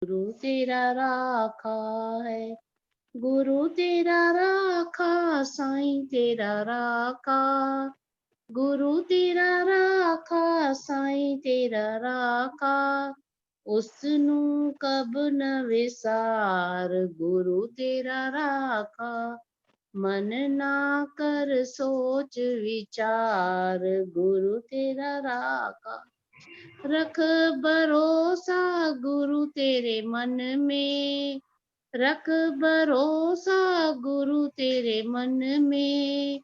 गुरु तेरा राखा है, गुरु तेरा राखा, साईं तेरा राखा, गुरु तेरा राखा, साईं तेरा राखा, उसनू कब न विसार, गुरु तेरा राखा, मन ना कर सोच विचार, गुरु तेरा राखा, रख भरोसा गुरु तेरे मन में, रख भरोसा गुरु तेरे मन में,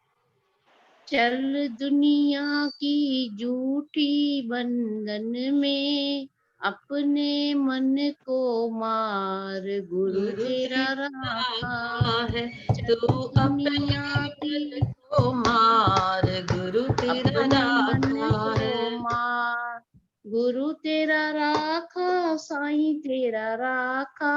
चल दुनिया की झूठी बंधन में, अपने मन को मार, गुरु तेरा राखा है चल तू दुनिया की को मार, गुरु तेरा अपने मन राखा को है। मार, गुरु तेरा राखा, साईं तेरा राखा,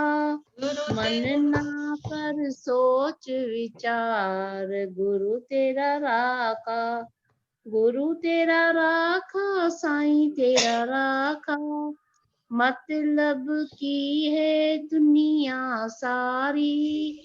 मन ना कर सोच विचार, गुरु तेरा राखा, गुरु तेरा राखा, साईं तेरा राखा, मतलब की है दुनिया सारी,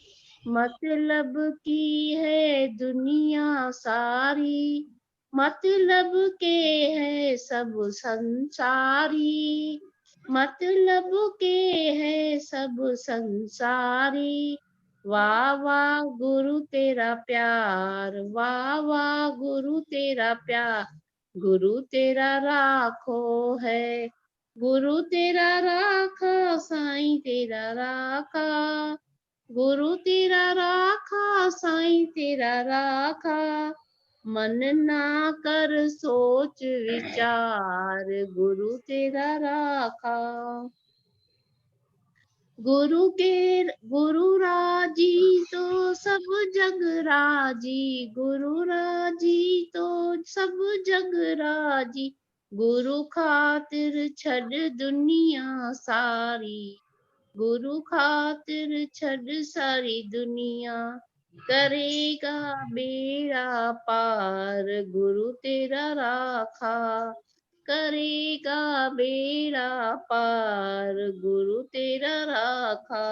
मतलब की है दुनिया सारी, मतलब के है सब संसारी, मतलब के है सब संसारी, वाह वाह गुरु तेरा प्यार, वाह वाह गुरु तेरा प्यार, गुरु तेरा राखो है, गुरु तेरा राखा, साईं तेरा राखा, गुरु तेरा राखा, साईं तेरा राखा, मन ना कर सोच विचार, गुरु तेरा राखा, गुरु के गुरु राजी तो सब जग राजी, गुरु राजी तो सब जग राजी, गुरु खातिर छड़ दुनिया सारी, गुरु खातिर छड़ सारी दुनिया, करेगा बेड़ा पार, गुरु तेरा राखा करेगा बेड़ा पार, गुरु तेरा राखा,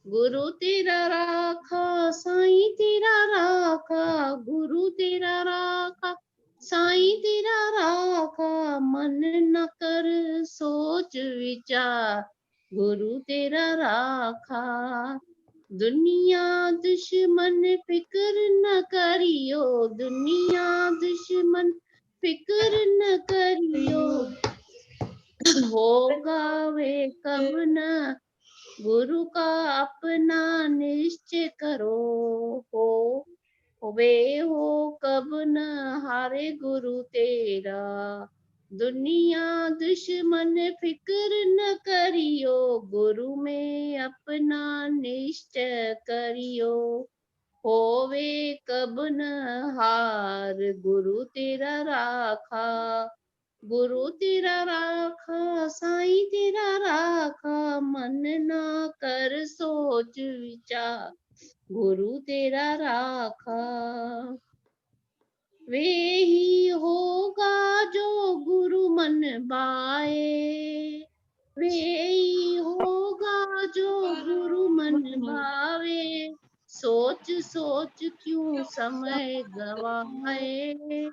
गुरु तेरा राखा, साईं तेरा राखा, गुरु तेरा राखा, साईं तेरा राखा, मन न कर सोच विचार, गुरु तेरा राखा, दुनिया दुश्मन फिक्र न करियो, दुनिया दुश्मन फिक्र न करियो, होगा वे कब न, गुरु का अपना निश्चय करो, हो वे हो कब न हारे गुरु तेरा, दुनिया दुश्मन फिक्र न करियो, गुरु में अपना निश्चय करियो, होवे कब न हार, गुरु तेरा राखा, गुरु तेरा राखा, साईं तेरा राखा, मन ना कर सोच विचार, गुरु तेरा राखा, वे ही होगा जो गुरु मन भाए, वे ही होगा जो गुरु मन भावे, सोच सोच क्यों समय गवाए,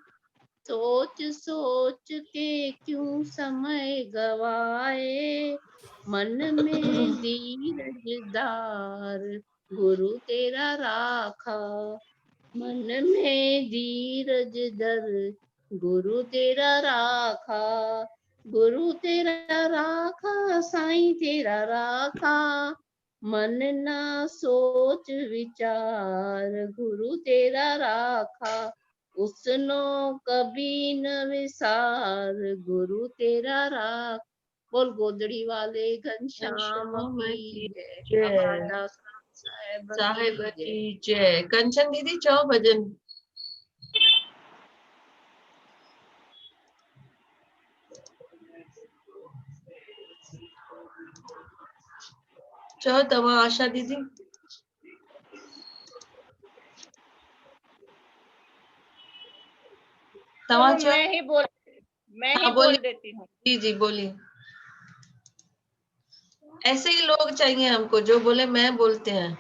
सोच सोच के क्यों समय गवाए, मन में धीरज धार, गुरु तेरा राखा, मन में धीरज धर, गुरु तेरा राखा, गुरु तेरा राखा, साईं तेरा राखा, मन ना सोच विचार, गुरु तेरा राखा, उसनो कभी न विसार, गुरु तेरा राख, बोल गोदड़ी वाले घनश्याम की जय, अमरदास साहेब की जय। कंचन दीदी चौ भजन। चो तवा आशा दीदी। मैं ही बोल देती हूँ। जी जी बोलिए। ऐसे ही लोग चाहिए हमको जो बोले मैं बोलते हैं।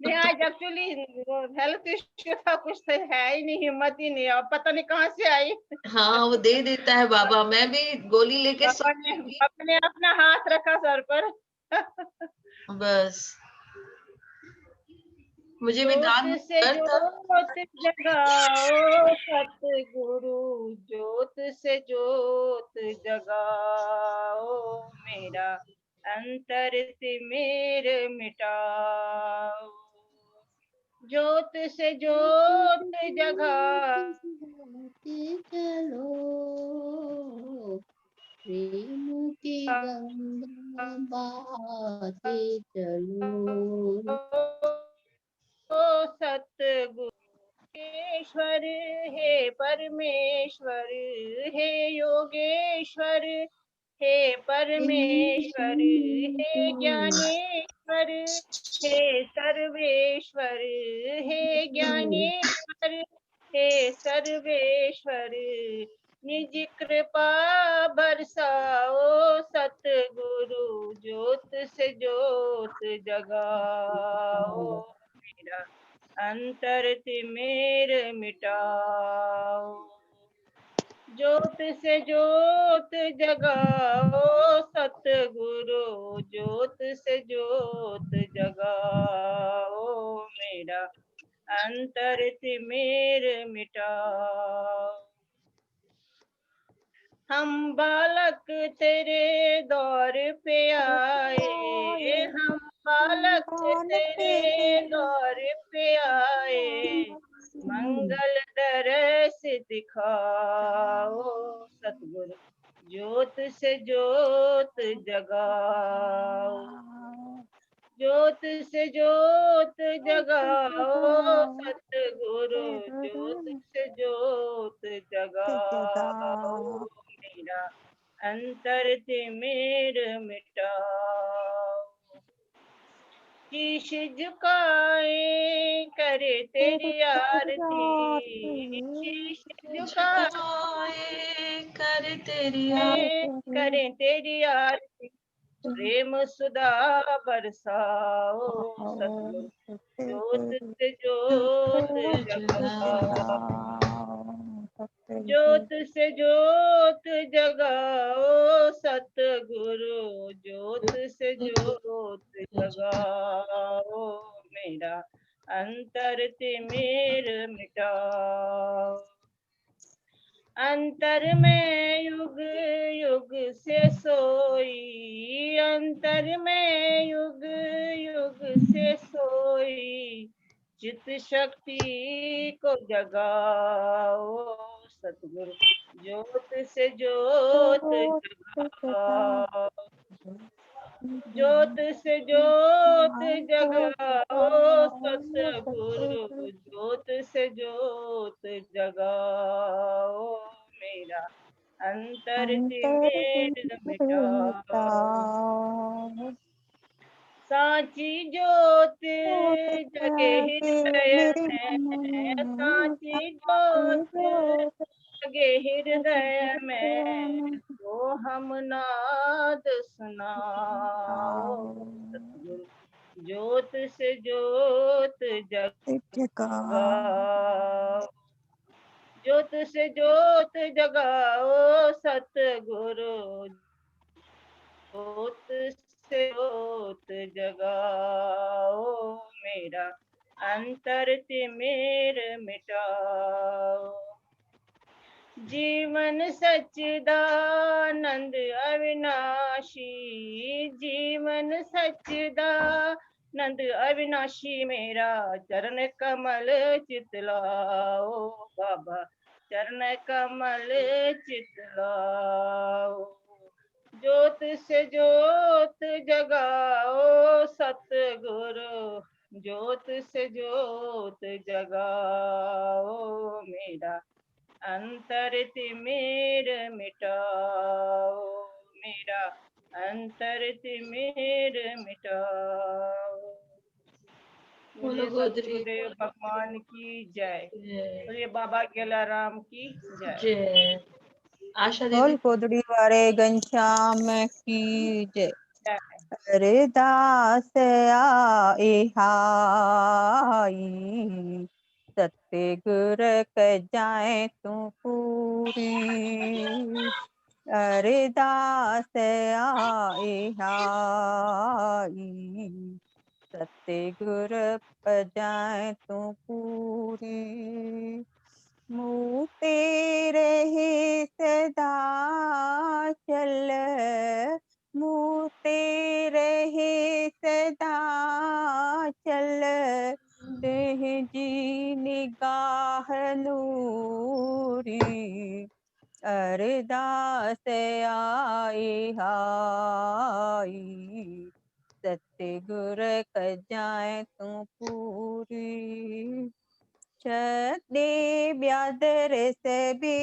नहीं आज एक्चुअली हेल्थ इश्यू था, कुछ तो है ही नहीं, हिम्मत ही नहीं, अब पता नहीं कहाँ से आई। हाँ वो दे देता है बाबा, मैं भी गोली लेके सो बाबा ने जाऊंगी। अपने अपना हाथ रखा सर पर। बस मुझे भी ज्योत दान से कर था। ज्योत जगाओ सतगुरु, ज्योत से ज्योत जगाओ, मेरा अंतर तिमिर मिटाओ। ज्योत से ज्योत जगाओ चलो प्रेम की गंगा बहाते चलो। सतगुरु ईश्वर, हे परमेश्वर, हे योगेश्वर, हे परमेश्वर, हे ज्ञानेश्वर, हे सर्वेश्वर, हे ज्ञानेश्वर, हे सर्वेश्वर, निज कृपा बरसाओ सतगुरु, ज्योत से ज्योत जगाओ, मेरा अंतर तिमिर मिटाओ। ज्योत से ज्योत जगाओ सतगुरु, ज्योत से ज्योत जगाओ, मेरा अंतर तिमिर मिटाओ। हम बालक तेरे दौर पे आए, हम बालक तेरे दौर पे आए, मंगल दरस दिखाओ सतगुरु, ज्योत से ज्योत जगाओ। ज्योत से ज्योत जगाओ सतगुरु, ज्योत से ज्योत जगाओ, मेरा अंतर तिमिर मिटाओ। शीश झुकाए करे तेरी आरती, शीश झुकाए कर तेरी करे तेरी आरती, प्रेम सुधा बरसाओ सतगुरु, ज्योत से ज्योत जगाओ। ज्योत से ज्योत जगाओ सतगुरु, ज्योत से ज्योत जगाओ, मेरा अंतर तिमिर मिटाओ। अंतर में युग युग से सोई, अंतर में युग युग से सोई, चित शक्ति को जगाओ सतगुरु, ज्योत से ज्योत जगाओ। ज्योत से ज्योत जगाओ सतगुरु, ज्योत से ज्योत जगाओ, मेरा अंतर तिमिर मिटाओ। साची ज्योत जगे हृदय में, साची ज्योत जगे हृदय में, तो हम नाद सुनाओ सतगुरु, ज्योत से ज्योत जगाओ। ज्योत से ज्योत जगाओ सतगुरु, ज्योत से ज्योत जगाओ, मेरा अंतर तिमिर मिटाओ। जीवन सच्चिदानंद अविनाशी, जीवन सच्चिदानंद अविनाशी, मेरा चरण कमल चितलाओ बाबा, चरण कमल चितलाओ। ज्योत से ज्योत जगाओ सतगुरु, ज्योत से ज्योत जगाओ, मेरा अंतर तिमिर मिटाओ, मेरा अंतर तिमिर मिटाओ। बोले सतगुरुदेव भगवान की जय, बोले बाबा गेलाराम की जय। जय। आशा बोल दीदी कोदड़ी वाले घनश्याम की जय। अरे दास आए हाई, सत्य गुर क जाए तू पूरी। अरे दास आए हाई, सत्य गुर प जाए तू पूरी। मुँह तेरे ही सदा चल, मुँह तेरे ही सदा चल, तेजी निगाह नूरी। अरदास आए हाई, सत्य गुर क जाए तू पूरी। छदे ब्यादर सबी,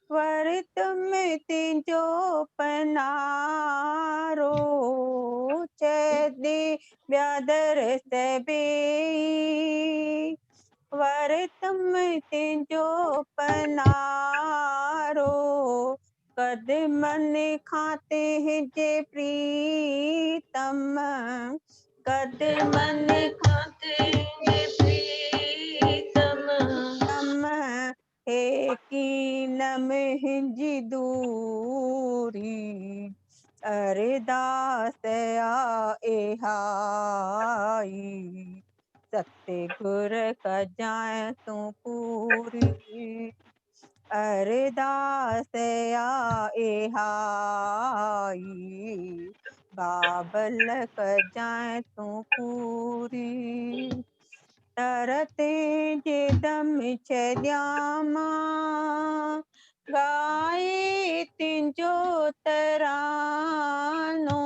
वर तुम तिंजो पनारो। छदे ब्यादर सबी, वर तुम तिंजो पनारो। कद मन खाते हैं जे प्रीतम, कद मन खाते जे प्रीतम, तम है कीनम हिंजी दूरी। अरदास आए हाई, सत्य गुर क जाए तू पूरी। अरदास आए हाई, बाबल क जाए तू पूरी। तरते जे दम छद्यामा, गाए तिंजो तरानो।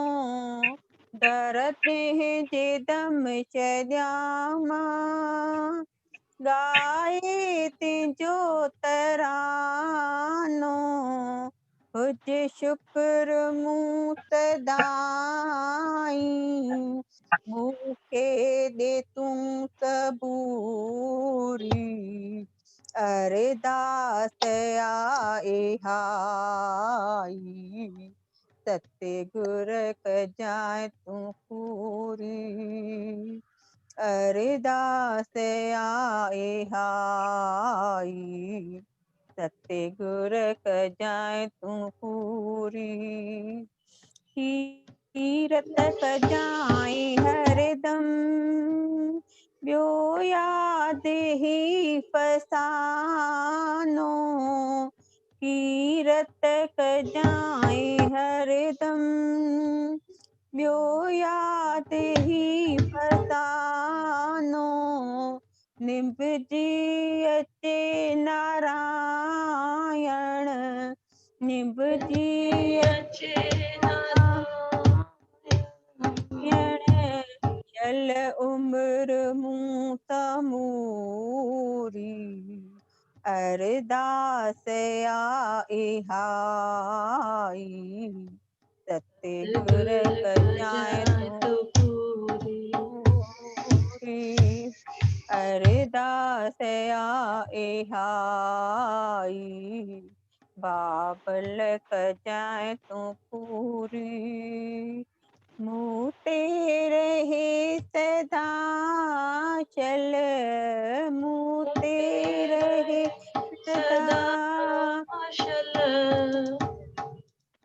डरते जे दम छद्यामा, गाए तिंजो तरानो। हुज शुक्र मुँह सदाई, मुखे दे तू सबूरी। अरदास आए हाई, सत्य गुर क जाए तू पूरी। अरदास आए हाई, सत्य गुर क जाए तू पूरी। कीरत क जाए हरदम, ब्यो याद ही फसानो। कीरत क जाए हरदम, ब्यो याद ही फसानो। निभ जी अचे नारायण, निभ जी अचे नारायण, चल उम्र मुँह तमूरी। अरदास आए हाई, सत्य गुर क जाए तू पूरी। अरदास आए हाई, बाबल क जाए तू पूरी। मुँह तेरे ही सदा चल, मुँह तेरे ही सदा सदाशल,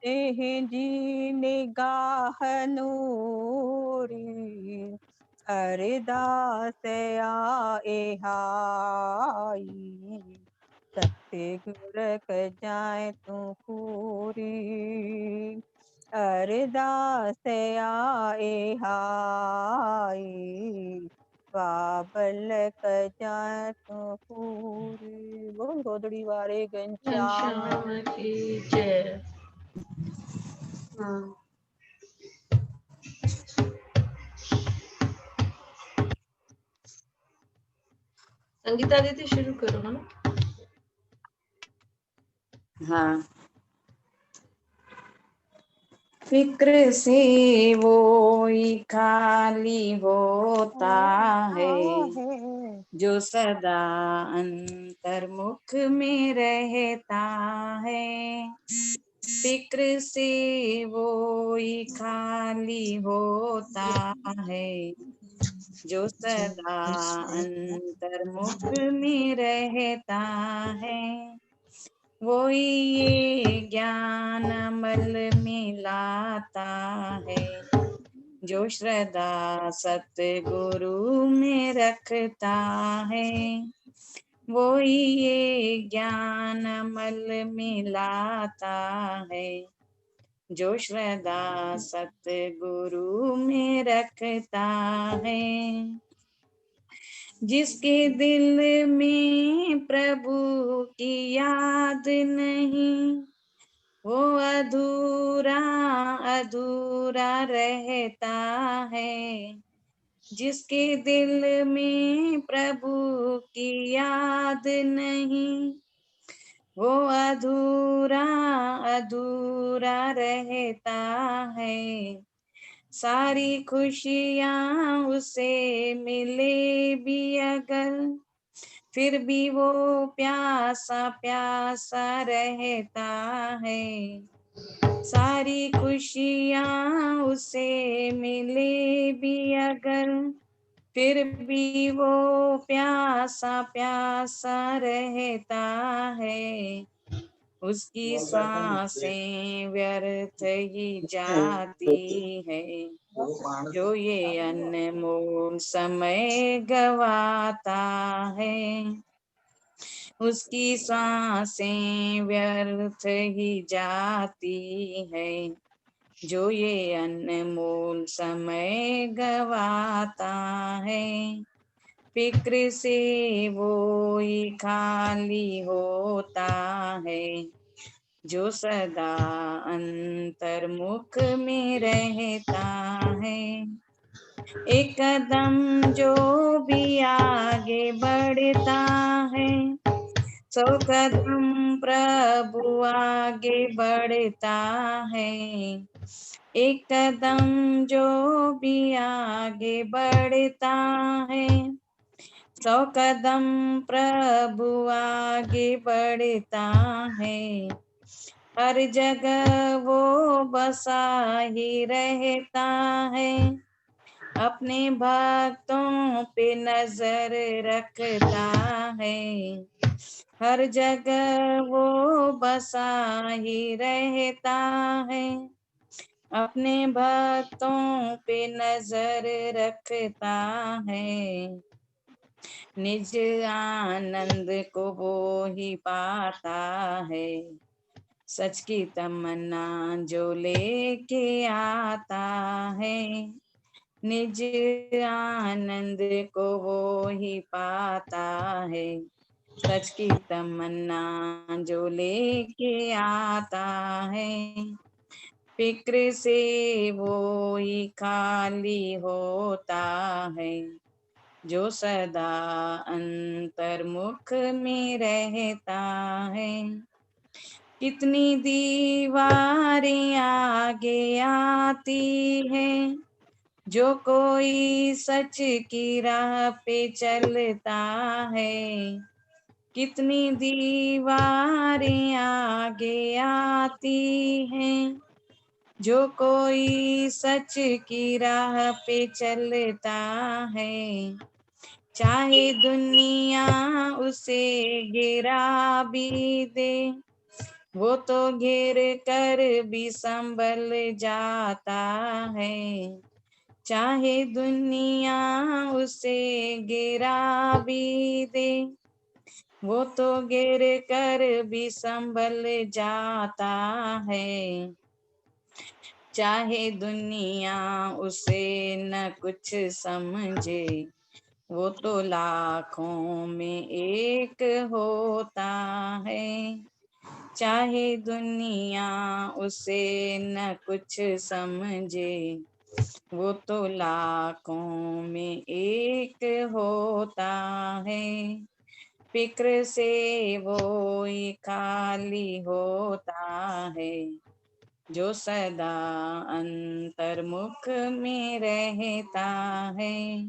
तेजी निगाह नूरी। अरदास आए हाई, सत्य गुर क जाए तू पूरी। अरदास आए हाई, बाबल क जाए तू पूरी। बोल गोदड़ी वारे घनश्याम घनश्याम की जय। हाँ, संगीता दीदी शुरू करो है ना। हाँ। फिक्र से वो ही खाली होता है, जो सदा अंतर्मुख में रहता है। फिक्र से वो ही खाली होता है, जो सदा अंतर्मुख में रहता है। वो ये ज्ञान अमल में लाता है, जो श्रद्धा सतगुरु में रखता है। वो ये ज्ञान अमल में लाता है, जो श्रद्धा सतगुरु में रखता है। जिसके दिल में प्रभु की याद नहीं, वो अधूरा अधूरा रहता है। जिसके दिल में प्रभु की याद नहीं, वो अधूरा अधूरा रहता है। सारी खुशियाँ उसे मिले भी अगर, फिर भी वो प्यासा प्यासा रहता है। सारी खुशियाँ उसे मिले भी अगर, फिर भी वो प्यासा प्यासा रहता है। उसकी सांसें व्यर्थ ही जाती है, जो ये अनमोल समय गवाता है। उसकी सांसें व्यर्थ ही जाती है, जो ये अनमोल समय गवाता है। फिक्र से वो ही खाली होता है, जो सदा अंतर्मुख में रहता है। एक कदम जो भी आगे बढ़ता है, 100 कदम प्रभु आगे बढ़ता है। एक कदम जो भी आगे बढ़ता है, 100 कदम प्रभु आगे बढ़ता है। हर जगह वो बसा ही रहता है, अपने भक्तों पे नजर रखता है। हर जगह वो बसा ही रहता है, अपने भक्तों पे नजर रखता है। निज आनंद को वो ही पाता है, सच की तमन्ना जो लेके आता है। निज आनंद को वो ही पाता है, सच की तमन्ना जो लेके आता है। फिक्र से वो ही खाली होता है, जो सदा अंतर्मुख में रहता है। कितनी दीवारें आगे आती है, जो कोई सच की राह पे चलता है। कितनी दीवारें आगे आती हैं, जो कोई सच की राह पे चलता है। चाहे दुनिया उसे गिरा भी दे, वो तो गिर कर भी संभल जाता है। चाहे दुनिया उसे गिरा भी दे, वो तो गिर कर भी संभल जाता है। चाहे दुनिया उसे न कुछ समझे, वो तो लाखों में एक होता है। चाहे दुनिया उसे न कुछ समझे, वो तो लाखों में एक होता है। फिक्र से वो ही खाली होता है, जो सदा अंतर्मुख में रहता है।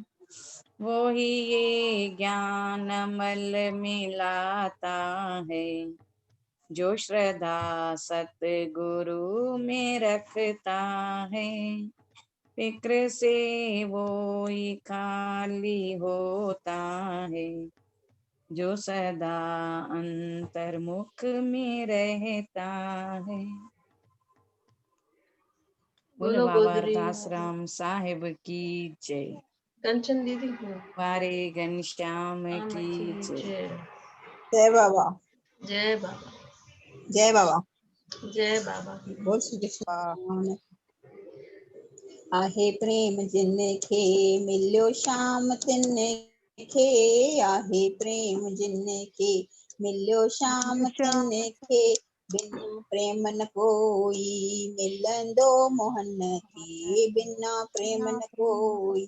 वो ही ये ज्ञान अमल में लाता है, जो श्रद्धा सतगुरु में रखता है, फिक्र से वो ही खाली होता है। जो सदा अंतर्मुख में रहता है। बोलो बोलो बाबा गोदड़ी अरदासराम साहिब की जय। कंचन दीदी वारे घनश्याम की जय। जय जय बाबा, जय बाबा, जय बाबा, जय बाबा। बोल श्री कृष्ण। आहे प्रेम जिनखे मिलियो शाम तिनखे, आहे प्रेम जिनखे मिलियो शाम तिनखे, बिना प्रेम न कोई मिलंदो मोहन खे, बिना प्रेम न कोई